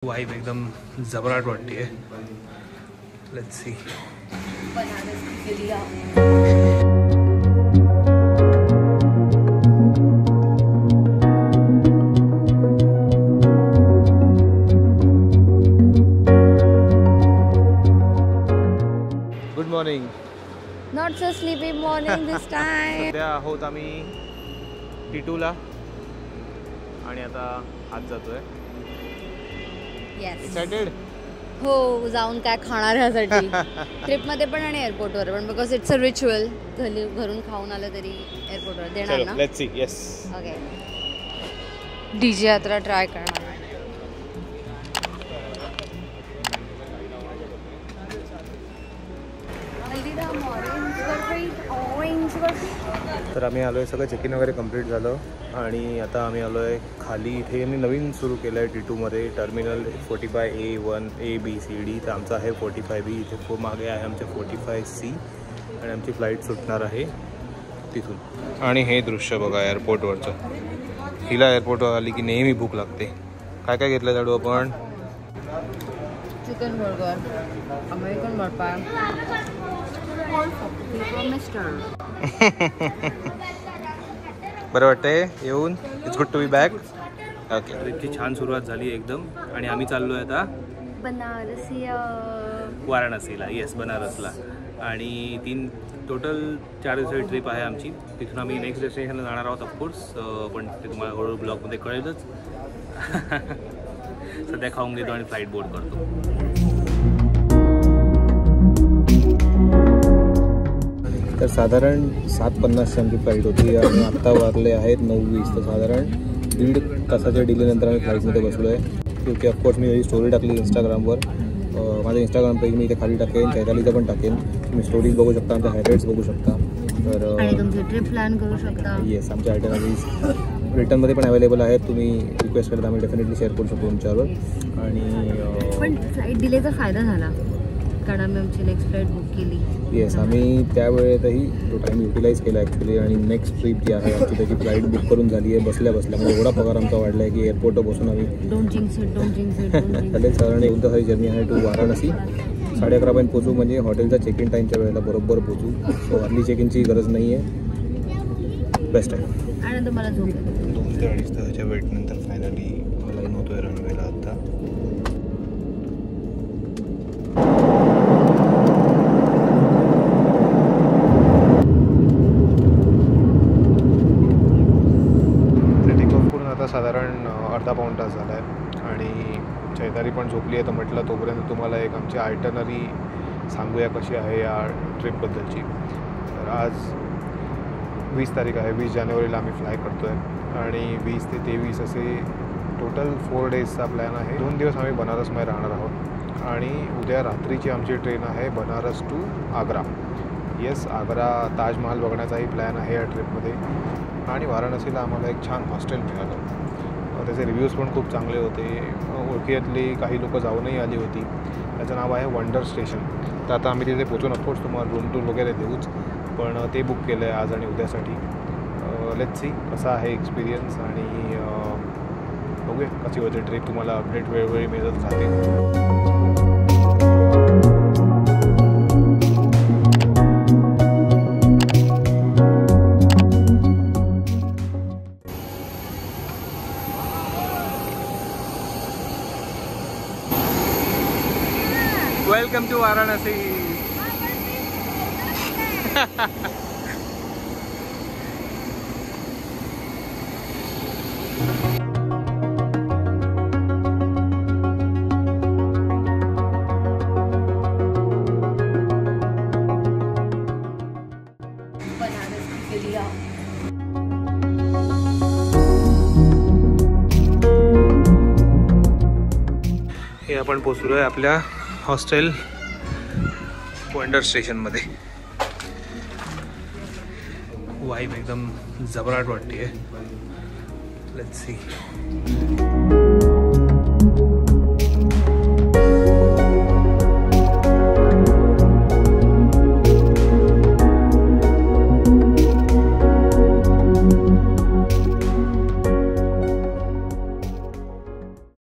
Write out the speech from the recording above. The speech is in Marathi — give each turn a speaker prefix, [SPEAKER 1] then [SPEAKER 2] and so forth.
[SPEAKER 1] वाइब एकदम जबराट वाटते. Let's see. Good morning.
[SPEAKER 2] Not so sleepy morning this time.
[SPEAKER 1] सध्या आहोत आम्ही टिटूला आणि आता आज जातोय. एक्साइटेड
[SPEAKER 2] हो, जाऊन काय खाणार ह्यासाठी ट्रिपमध्ये पण आणि एअरपोर्टवर पण, बिकॉज इट्स अ रिच्युअल. घरून खाऊन आलं तरी एअरपोर्टवर देणार ना.
[SPEAKER 1] Let's see. Yes.
[SPEAKER 2] Okay. DJ यात्रा ट्राय करणार.
[SPEAKER 1] तर आम्ही आलो आहे, सगळं चेक इन वगैरे कंप्लीट झालं आणि आता आम्ही आलो आहे खाली. इथे यांनी नवीन सुरू केलं आहे टिटूमध्ये टर्मिनल 45A1 ABCD. तर आमचं आहे 45B. इथे मागे आहे आमचे 45C आणि आमची फ्लाईट सुटणार आहे तिथून. आणि हे दृश्य बघा एअरपोर्टवरचं. हिला एअरपोर्टवर आली की नेहमी भूक लागते. काय काय घेतलं जाडू आपण?
[SPEAKER 2] चिकन बर्गर, अमेरिकन बर्गर,
[SPEAKER 1] बरं वाटतंय येऊन. It's good to be back. Okay. ट्रिपची छान सुरुवात झाली एकदम आणि आम्ही चाललो आहे आता वाराणसीला. येस, बनारसला. आणि टोटल 4 दिवसाची ट्रिप आहे आमची. तिथून आम्ही नेक्स्ट डेस्टिनेशनला जाणार आहोत ऑफकोर्स, पण ते तुम्हाला हळूहळू ब्लॉगमध्ये कळेलच. सध्या खाऊन घेतो आणि फ्लाईट बोर्ड करतो. तर साधारण 7:50ची आमची फ्लाईट होती आणि आत्ता वाजले आहेत 9:20. तर साधारण 1.5 तासाच्या डिलेनंतर आम्ही फ्लाईटमध्ये बसलो आहे. क्योंकि ऑफकोर्स मी ही स्टोरी टाकली इंस्टाग्रामवर. माझं इंस्टाग्राम पेज मी इथे खाली टाकेन, चैतालीचं पण टाकेन. तुम्ही स्टोरीज बघू शकता, आमच्या हायलाईट्स बघू शकता. तर
[SPEAKER 2] तुमची ट्रिप प्लॅन करू शकता.
[SPEAKER 1] येस, आमच्या आयटनरीज रिटर्नमध्ये पण अवेलेबल आहेत. तुम्ही रिक्वेस्ट करता आम्ही डेफिनेटली शेअर करू शकतो तुमच्यावर. आणि
[SPEAKER 2] पण फ्लाईट डिलेचा फायदा झाला कारण आम्ही आमची नेक्स्ट फ्लाईट बुक केली.
[SPEAKER 1] येस, आम्ही त्यावेळेतही तो टाईम युटिलाइज केला ॲक्च्युली. आणि नेक्स्ट ट्रिप जी आहे आमची त्याची फ्लाईट बुक करून झाली आहे बसल्या म्हणजे एवढा पगार आमचा वाढला आहे की एअरपोर्टवर बसून आम्ही साधारण 1 तासाची जर्नी आहे टू वाराणसी. 11:30 पोचू, म्हणजे हॉटेलचा चेक इन टाईमच्या वेळेला बरोबर पोचू. सो अर्ली चेक इनची गरज नाही आहे. बेस्ट आहे.
[SPEAKER 2] आणि तुम्हाला झोप
[SPEAKER 1] 2 ते 2.5 तासाच्या वेटनंतर फायनली मला नव्हतो आहे रनवेला आता. साधारण अर्धा पाऊण तास झाला आहे आणि चैताली पण झोपली आहे. तर म्हटलं तोपर्यंत तुम्हाला एक आमची आयटनरी सांगूया कशी आहे या ट्रिपबद्दलची. तर आज 20 तारीख आहे. 20 जानेवारीला आम्ही फ्लाय करतो आहे आणि 20 ते 23 असे टोटल 4 डेजचा प्लॅन आहे. 2 दिवस आम्ही बनारसमध्ये राहणार आहोत आणि उद्या रात्रीची आमची ट्रेन आहे बनारस टू आग्रा. येस, आग्रा ताजमहाल बघण्याचाही प्लॅन आहे या ट्रिपमध्ये. आणि वाराणसीला आम्हाला एक छान हॉस्टेल मिळालं. त्याचे रिव्ह्यूज पण खूप चांगले होते. ओळखीतली काही लोकं जाऊनही आली होती. त्याचं नाव आहे वंडर स्टेशन. तर आता आम्ही तिथे पोचून ऑफकोर्स तुम्हाला रूम टूर वगैरे देऊच, पण ते बुक केलं आहे आज आणि उद्यासाठी. लेट्स सी कसा आहे एक्सपिरियन्स आणि बघूया कशी होते ट्रिप. तुम्हाला अपडेट वेळोवेळी मिळत राहते. Welcome to Varanasi. हे आपण पोचलो आहे आपल्या हॉस्टेल वंडर स्टेशनमध्ये. वाइब एकदम जबराट वाटते. Let's see.